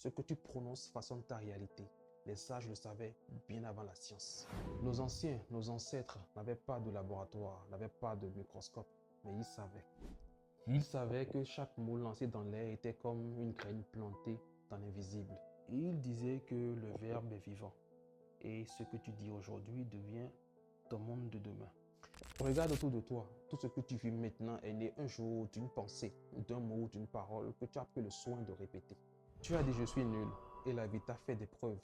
Ce que tu prononces façonne ta réalité. Les sages le savaient bien avant la science. Nos anciens, nos ancêtres n'avaient pas de laboratoire, n'avaient pas de microscope, mais ils savaient. Ils savaient que chaque mot lancé dans l'air était comme une graine plantée dans l'invisible. Et ils disaient que le verbe est vivant. Et ce que tu dis aujourd'hui devient ton monde de demain. Regarde autour de toi. Tout ce que tu vis maintenant est né un jour d'une pensée, d'un mot ou d'une parole que tu as pris le soin de répéter. Tu as dit je suis nul et la vie t'a fait des preuves.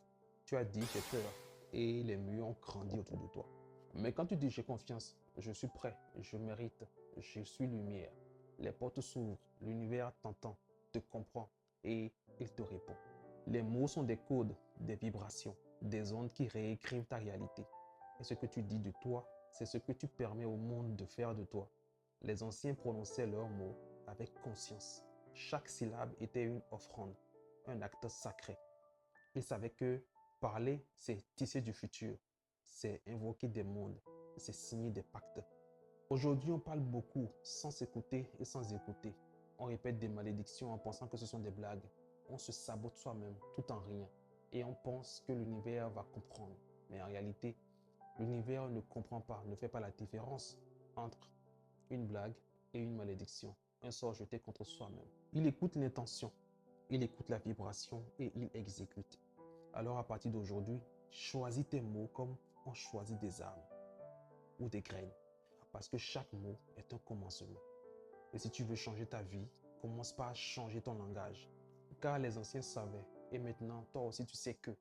Tu as dit j'ai peur et les murs ont grandi autour de toi. Mais quand tu dis j'ai confiance, je suis prêt, je mérite, je suis lumière, les portes s'ouvrent, l'univers t'entend, te comprend et il te répond. Les mots sont des codes, des vibrations, des ondes qui réécrivent ta réalité. Et ce que tu dis de toi, c'est ce que tu permets au monde de faire de toi. Les anciens prononçaient leurs mots avec conscience. Chaque syllabe était une offrande, un acte sacré. Ils savaient que parler, c'est tisser du futur, c'est invoquer des mondes, c'est signer des pactes. Aujourd'hui, on parle beaucoup sans s'écouter et sans écouter. On répète des malédictions en pensant que ce sont des blagues. On se sabote soi-même tout en riant. Et on pense que l'univers va comprendre. Mais en réalité, l'univers ne comprend pas, ne fait pas la différence entre une blague et une malédiction, un sort jeté contre soi-même. Il écoute l'intention, il écoute la vibration et il exécute. Alors à partir d'aujourd'hui, choisis tes mots comme on choisit des armes ou des graines. Parce que chaque mot est un commencement. Et si tu veux changer ta vie, commence par changer ton langage. Car les anciens savaient et maintenant toi aussi tu sais que